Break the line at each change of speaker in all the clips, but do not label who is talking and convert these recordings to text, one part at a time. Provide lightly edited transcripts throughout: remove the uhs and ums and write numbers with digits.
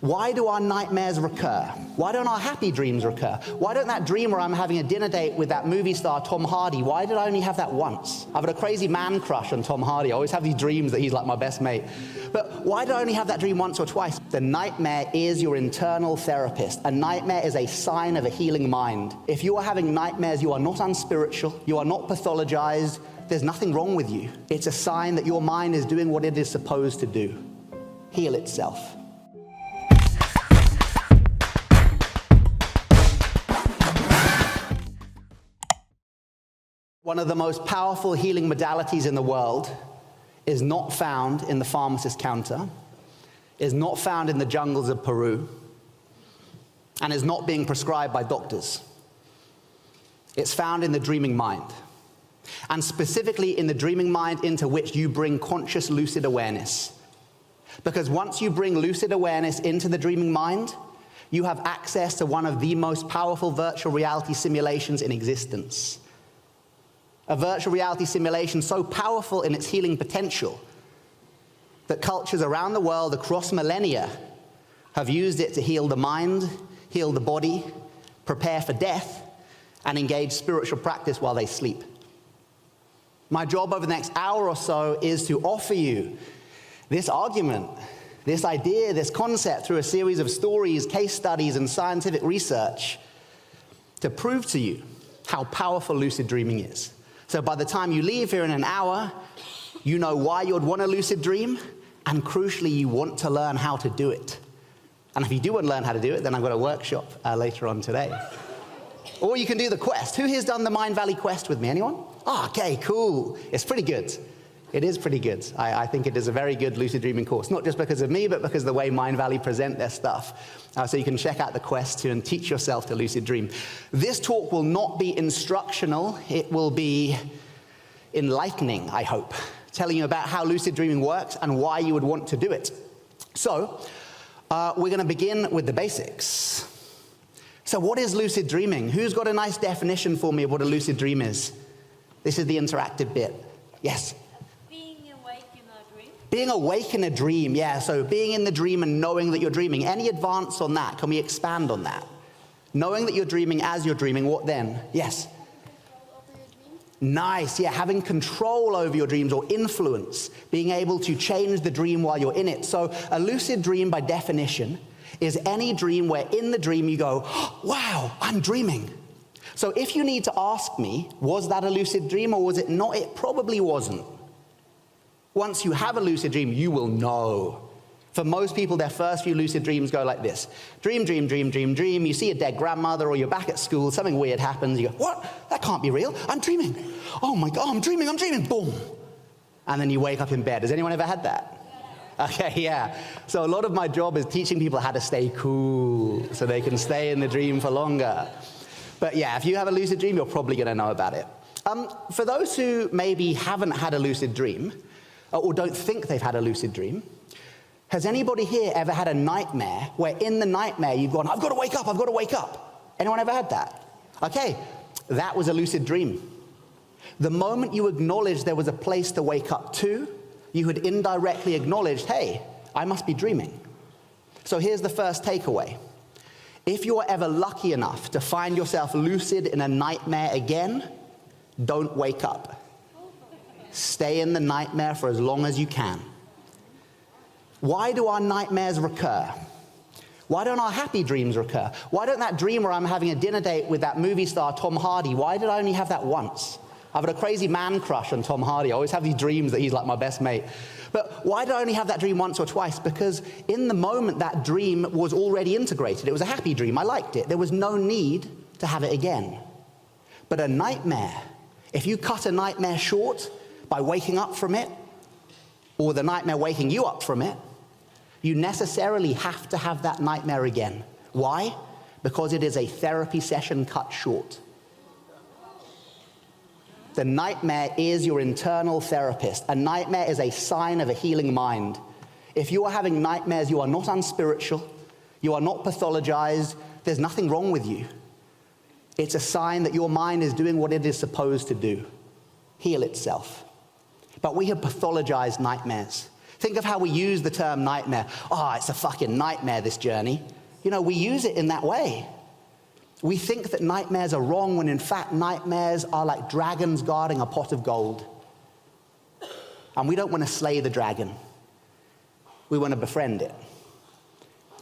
Why do our nightmares recur? Why don't our happy dreams recur? Why don't that dream where I'm having a dinner date with that movie star Tom Hardy, why did I only have that once? I've got a crazy man crush on Tom Hardy. I always have these dreams that he's like my best mate. But why did I only have that dream once or twice? The nightmare is your internal therapist. A nightmare is a sign of a healing mind. If you are having nightmares, you are not unspiritual, you are not pathologized, there's nothing wrong with you. It's a sign that your mind is doing what it is supposed to do. Heal itself. One of the most powerful healing modalities in the world is not found in the pharmacist counter, is not found in the jungles of Peru, and is not being prescribed by doctors. It's found in the dreaming mind, and specifically in the dreaming mind into which you bring conscious lucid awareness. Because once you bring lucid awareness into the dreaming mind, you have access to one of the most powerful virtual reality simulations in existence. A virtual reality simulation so powerful in its healing potential that cultures around the world across millennia have used it to heal the mind, heal the body, prepare for death, and engage spiritual practice while they sleep. My job over the next hour or so is to offer you this argument, this idea, this concept through a series of stories, case studies, and scientific research to prove to you how powerful lucid dreaming is. So by the time you leave here in an hour, you know why you'd want a lucid dream, and crucially, you want to learn how to do it. And if you do want to learn how to do it, then I've got a workshop later on today. Or you can do the quest. Who here's done the Mind Valley quest with me? Anyone? Oh, okay, cool. It's pretty good. It is pretty good. I think it is a very good lucid dreaming course, not just because of me, but because of the way Mind Valley present their stuff. So you can check out the quest too and teach yourself to lucid dream. This talk will not be instructional. It will be enlightening, I hope, telling you about how lucid dreaming works and why you would want to do it. So we're going to begin with the basics. So what is lucid dreaming? Who's got a nice definition for me of what a lucid dream is? This is the interactive bit. Yes? Being awake in a dream, yeah, so being in the dream and knowing that you're dreaming. Any advance on that? Can we expand on that? Knowing that you're dreaming as you're dreaming, what then? Yes? Nice, yeah, having control over your dreams or influence, being able to change the dream while you're in it. So a lucid dream, by definition, is any dream where in the dream you go, oh, wow, I'm dreaming. So if you need to ask me, was that a lucid dream or was it not? It probably wasn't. Once you have a lucid dream, you will know. For most people, their first few lucid dreams go like this. Dream, dream, dream, dream, dream. You see a dead grandmother or you're back at school, something weird happens. You go, what? That can't be real. I'm dreaming. Oh my God, I'm dreaming. Boom. And then you wake up in bed. Has anyone ever had that? Okay, yeah. So a lot of my job is teaching people how to stay cool so they can stay in the dream for longer. But yeah, if you have a lucid dream, you're probably going to know about it. For those who maybe haven't had a lucid dream, or don't think they've had a lucid dream, has anybody here ever had a nightmare where in the nightmare you've gone, I've got to wake up, I've got to wake up? Anyone ever had that? Okay, that was a lucid dream. The moment you acknowledged there was a place to wake up to, you had indirectly acknowledged, hey, I must be dreaming. So here's the first takeaway. If you are ever lucky enough to find yourself lucid in a nightmare again, don't wake up. Stay in the nightmare for as long as you can. Why do our nightmares recur? Why don't our happy dreams recur? Why don't that dream where I'm having a dinner date with that movie star Tom Hardy, why did I only have that once? I've got a crazy man crush on Tom Hardy. I always have these dreams that he's like my best mate. But why did I only have that dream once or twice? Because in the moment that dream was already integrated. It was a happy dream. I liked it. There was no need to have it again. But a nightmare, if you cut a nightmare short by waking up from it, or the nightmare waking you up from it, you necessarily have to have that nightmare again. Why? Because it is a therapy session cut short. The nightmare is your internal therapist. A nightmare is a sign of a healing mind. If you are having nightmares, you are not unspiritual, you are not pathologized, there's nothing wrong with you. It's a sign that your mind is doing what it is supposed to do, heal itself. But we have pathologized nightmares. Think of how we use the term nightmare. Oh, it's a fucking nightmare, this journey. You know, we use it in that way. We think that nightmares are wrong when in fact nightmares are like dragons guarding a pot of gold. And we don't want to slay the dragon. We want to befriend it.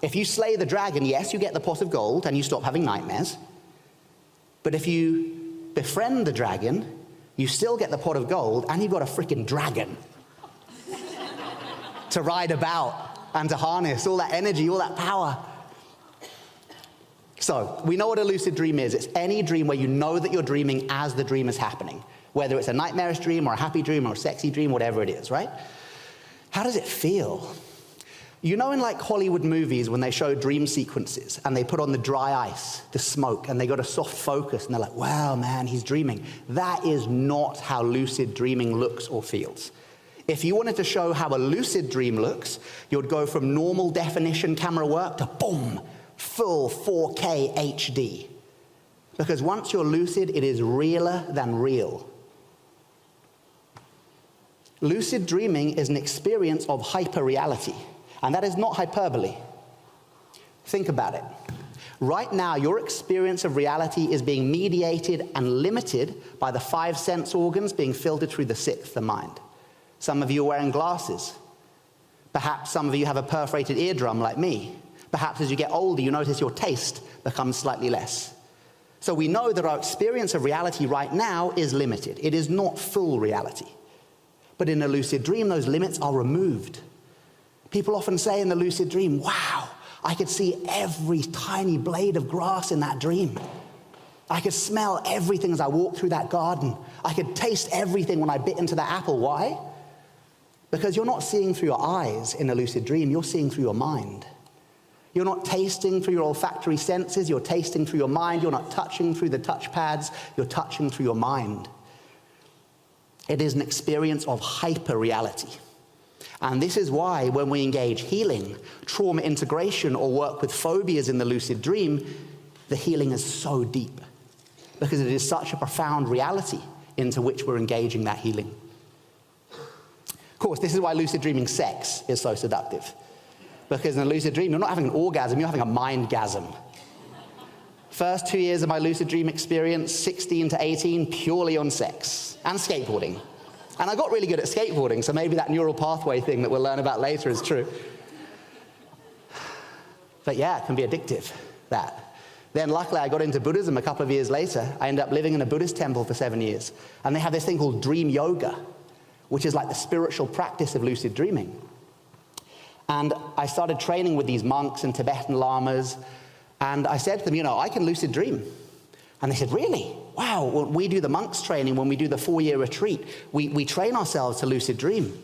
If you slay the dragon, yes, you get the pot of gold and you stop having nightmares. But if you befriend the dragon, you still get the pot of gold and you've got a freaking dragon to ride about and to harness all that energy, all that power. So, we know what a lucid dream is. It's any dream where you know that you're dreaming as the dream is happening. Whether it's a nightmarish dream or a happy dream or a sexy dream, whatever it is, right? How does it feel? You know in like Hollywood movies when they show dream sequences and they put on the dry ice, the smoke, and they got a soft focus and they're like, wow, man, he's dreaming. That is not how lucid dreaming looks or feels. If you wanted to show how a lucid dream looks, you'd go from normal definition camera work to boom, full 4K HD. Because once you're lucid, it is realer than real. Lucid dreaming is an experience of hyperreality, and that is not hyperbole. Think about it. Right now, your experience of reality is being mediated and limited by the 5 sense organs being filtered through the 6th, the mind. Some of you are wearing glasses. Perhaps some of you have a perforated eardrum like me. Perhaps as you get older, you notice your taste becomes slightly less. So we know that our experience of reality right now is limited. It is not full reality. But in a lucid dream, those limits are removed. People often say in the lucid dream, wow, I could see every tiny blade of grass in that dream. I could smell everything as I walked through that garden. I could taste everything when I bit into that apple. Why? Because you're not seeing through your eyes in a lucid dream, you're seeing through your mind. You're not tasting through your olfactory senses, you're tasting through your mind. You're not touching through the touch pads, you're touching through your mind. It is an experience of hyper-reality. And this is why when we engage healing, trauma integration, or work with phobias in the lucid dream, the healing is so deep. Because it is such a profound reality into which we're engaging that healing. Of course, this is why lucid dreaming sex is so seductive. Because in a lucid dream, you're not having an orgasm, you're having a mind-gasm. First 2 years of my lucid dream experience, 16 to 18, purely on sex and skateboarding. And I got really good at skateboarding, so maybe that neural pathway thing that we'll learn about later is true. But yeah, it can be addictive, that. Then luckily I got into Buddhism a couple of years later. I ended up living in a Buddhist temple for 7 years. And they have this thing called dream yoga, which is like the spiritual practice of lucid dreaming. And I started training with these monks and Tibetan lamas. And I said to them, you know, I can lucid dream. And they said, really? Wow, well, we do the monks training when we do the 4-year retreat. We train ourselves to lucid dream.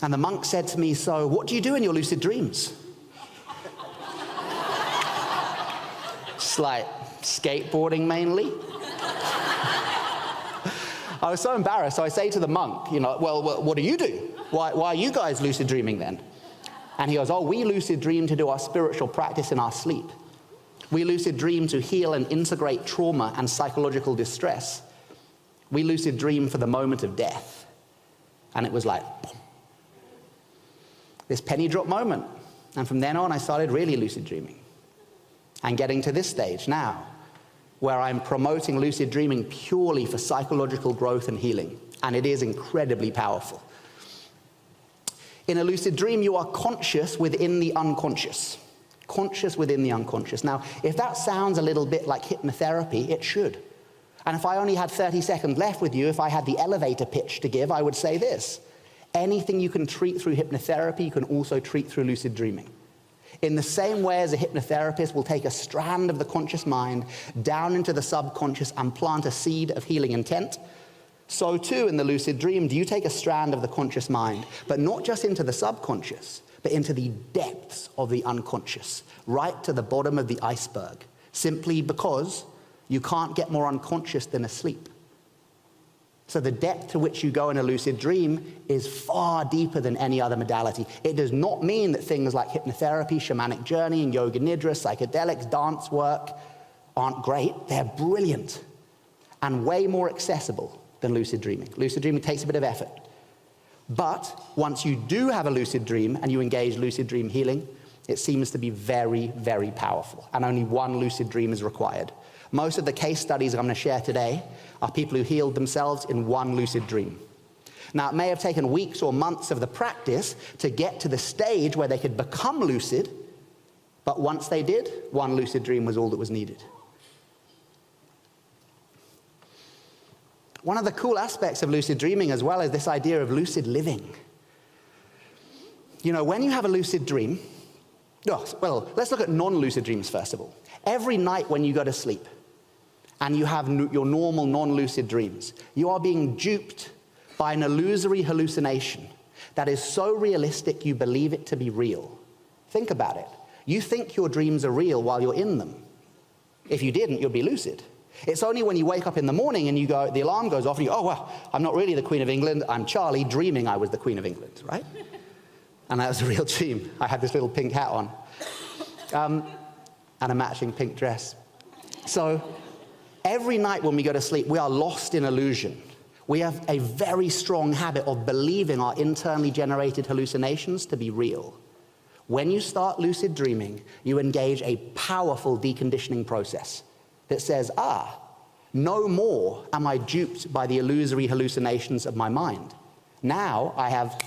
And the monk said to me, so what do you do in your lucid dreams? Just like skateboarding mainly. I was so embarrassed, so I say to the monk, you know, well, what do you do? Why are you guys lucid dreaming then? And he goes, oh, we lucid dream to do our spiritual practice in our sleep. We lucid dream to heal and integrate trauma and psychological distress. We lucid dream for the moment of death. And it was like, boom. This penny drop moment. And from then on, I started really lucid dreaming. And getting to this stage now, where I'm promoting lucid dreaming purely for psychological growth and healing. And it is incredibly powerful. In a lucid dream, you are conscious within the unconscious. Conscious within the unconscious. Now, if that sounds a little bit like hypnotherapy, it should. And if I only had 30 seconds left with you, if I had the elevator pitch to give, I would say this. Anything you can treat through hypnotherapy, you can also treat through lucid dreaming. In the same way as a hypnotherapist will take a strand of the conscious mind down into the subconscious and plant a seed of healing intent, so too in the lucid dream, do you take a strand of the conscious mind, but not just into the subconscious, but into the depths of the unconscious, right to the bottom of the iceberg, simply because you can't get more unconscious than asleep. So the depth to which you go in a lucid dream is far deeper than any other modality. It does not mean that things like hypnotherapy, shamanic journeying, yoga nidra, psychedelics, dance work aren't great. They're brilliant and way more accessible than lucid dreaming. Lucid dreaming takes a bit of effort. But once you do have a lucid dream and you engage lucid dream healing, it seems to be very, very powerful, and only one lucid dream is required. Most of the case studies I'm going to share today are people who healed themselves in one lucid dream. Now, it may have taken weeks or months of the practice to get to the stage where they could become lucid, but once they did, one lucid dream was all that was needed. One of the cool aspects of lucid dreaming as well is this idea of lucid living. You know, when you have a lucid dream, well, let's look at non-lucid dreams first of all. Every night when you go to sleep and you have your normal non-lucid dreams, you are being duped by an illusory hallucination that is so realistic you believe it to be real. Think about it. You think your dreams are real while you're in them. If you didn't, you'd be lucid. It's only when you wake up in the morning and the alarm goes off and you go, oh, well, I'm not really the Queen of England. I'm Charlie dreaming I was the Queen of England, right? And that was a real dream. I had this little pink hat on and a matching pink dress. So every night when we go to sleep, we are lost in illusion. We have a very strong habit of believing our internally generated hallucinations to be real. When you start lucid dreaming, you engage a powerful deconditioning process that says, no more am I duped by the illusory hallucinations of my mind. Now I have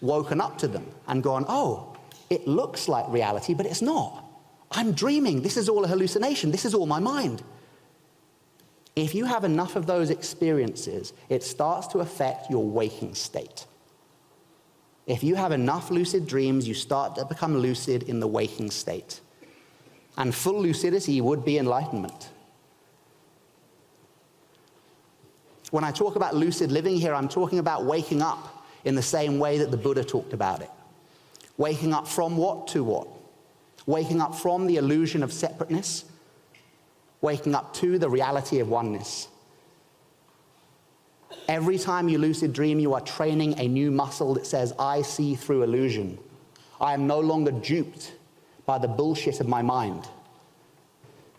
woken up to them and gone, oh, it looks like reality, but it's not. I'm dreaming. This is all a hallucination. This is all my mind. If you have enough of those experiences, it starts to affect your waking state. If you have enough lucid dreams, you start to become lucid in the waking state. And full lucidity would be enlightenment. When I talk about lucid living here, I'm talking about waking up in the same way that the Buddha talked about it. Waking up from what to what? Waking up from the illusion of separateness, waking up to the reality of oneness. Every time you lucid dream, you are training a new muscle that says, I see through illusion. I am no longer duped by the bullshit of my mind.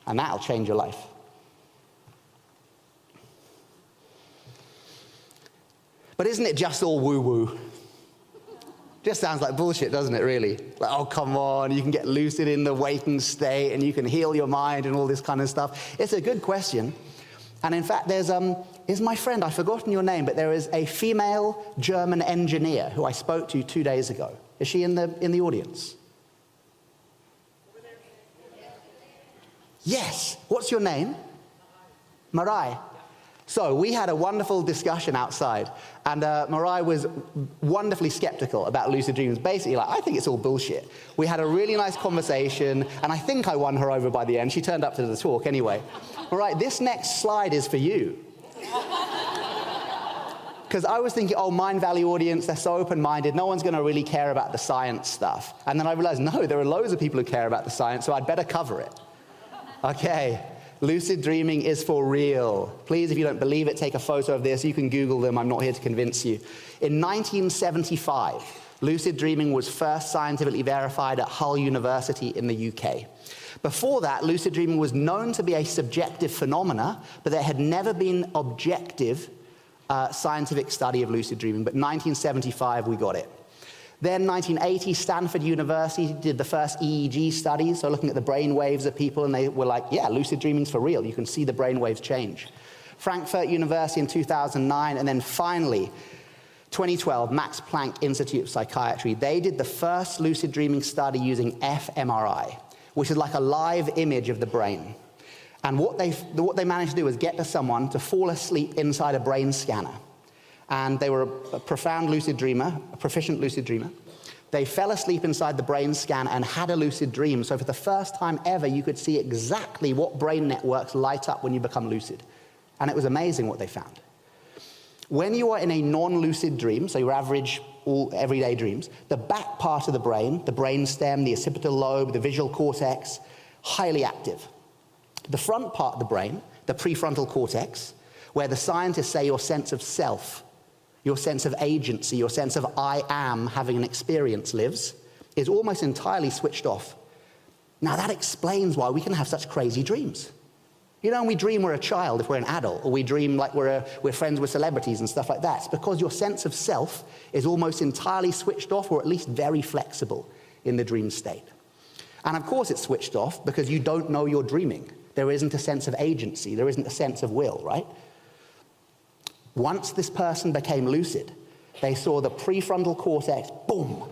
And that'll change your life. But isn't it just all woo-woo? Just sounds like bullshit, doesn't it, really? Like, oh, come on, you can get lucid in the waking state and you can heal your mind and all this kind of stuff. It's a good question. And in fact, is my friend, I've forgotten your name, but there is a female German engineer who I spoke to 2 days ago. Is she in the audience? Yes. What's your name? Marai. So we had a wonderful discussion outside, and Marai was wonderfully skeptical about lucid dreams. Basically, like, I think it's all bullshit. We had a really nice conversation, and I think I won her over by the end. She turned up to the talk anyway. Marai, this next slide is for you. Because I was thinking, oh, Mind Valley audience, they're so open-minded, no one's going to really care about the science stuff. And then I realized, no, there are loads of people who care about the science, so I'd better cover it. Okay. Lucid dreaming is for real. Please, if you don't believe it, take a photo of this. You can Google them. I'm not here to convince you. In 1975, lucid dreaming was first scientifically verified at Hull University in the UK. Before that, lucid dreaming was known to be a subjective phenomena, but there had never been objective scientific study of lucid dreaming. But 1975, we got it. Then 1980, Stanford University did the first EEG studies, so looking at the brain waves of people, and they were like, yeah, lucid dreaming's for real. You can see the brain waves change. Frankfurt University in 2009, and then finally, 2012, Max Planck Institute of Psychiatry. They did the first lucid dreaming study using fMRI, which is like a live image of the brain. And what they managed to do was get to someone to fall asleep inside a brain scanner. And they were a profound lucid dreamer, a proficient lucid dreamer. They fell asleep inside the brain scan and had a lucid dream. So for the first time ever, you could see exactly what brain networks light up when you become lucid. And it was amazing what they found. When you are in a non-lucid dream, so your average, everyday dreams, the back part of the brain stem, the occipital lobe, the visual cortex, highly active. The front part of the brain, the prefrontal cortex, where the scientists say your sense of self, your sense of agency, your sense of I am having an experience lives, is almost entirely switched off. Now that explains why we can have such crazy dreams. You know, when we dream we're a child if we're an adult, or we dream like we're friends with celebrities and stuff like that, it's because your sense of self is almost entirely switched off, or at least very flexible in the dream state. And of course it's switched off because you don't know you're dreaming. There isn't a sense of agency, there isn't a sense of will, right? Once this person became lucid, they saw the prefrontal cortex, boom,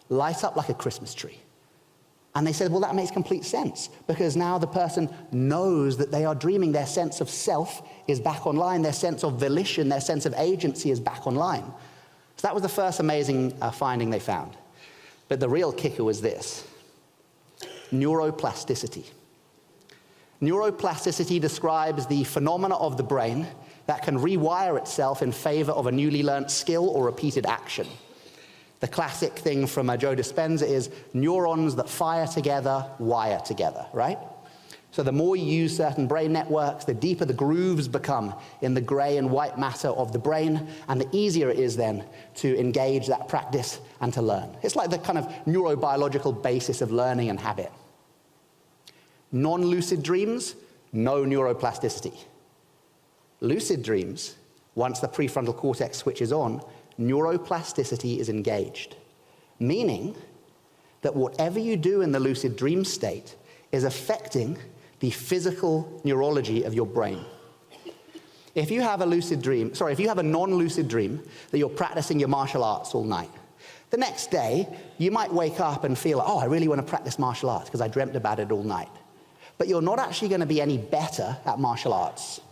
light up like a Christmas tree. And they said, well, that makes complete sense, because now the person knows that they are dreaming. Their sense of self is back online. Their sense of volition, their sense of agency is back online. So that was the first amazing finding they found. But the real kicker was this: neuroplasticity. Neuroplasticity describes the phenomena of the brain that can rewire itself in favor of a newly learned skill or repeated action. The classic thing from Joe Dispenza is neurons that fire together, wire together, right? So the more you use certain brain networks, the deeper the grooves become in the gray and white matter of the brain, and the easier it is then to engage that practice and to learn. It's like the kind of neurobiological basis of learning and habit. Non-lucid dreams, no neuroplasticity. Lucid dreams, once the prefrontal cortex switches on, neuroplasticity is engaged, meaning that whatever you do in the lucid dream state is affecting the physical neurology of your brain. If you have a non-lucid dream that you're practicing your martial arts all night, the next day you might wake up and feel, oh, I really want to practice martial arts because I dreamt about it all night. But you're not actually going to be any better at martial arts. It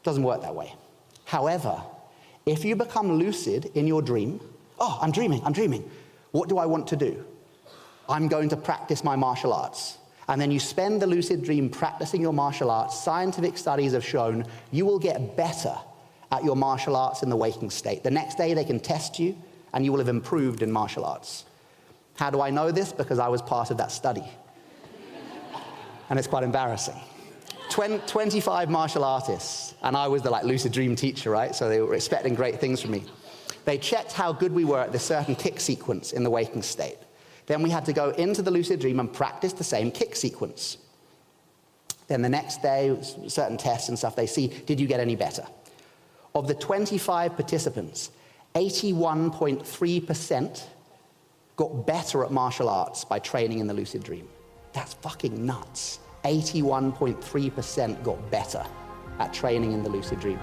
doesn't work that way. However, if you become lucid in your dream, oh, I'm dreaming. What do I want to do? I'm going to practice my martial arts. And then you spend the lucid dream practicing your martial arts. Scientific studies have shown you will get better at your martial arts in the waking state. The next day they can test you and you will have improved in martial arts. How do I know this? Because I was part of that study. And it's quite embarrassing. 25 martial artists, and I was the lucid dream teacher, right? So they were expecting great things from me. They checked how good we were at this certain kick sequence in the waking state. Then we had to go into the lucid dream and practice the same kick sequence. Then the next day, certain tests and stuff, they see, did you get any better? Of the 25 participants, 81.3% got better at martial arts by training in the lucid dream. That's fucking nuts. 81.3% got better at training in the lucid dream.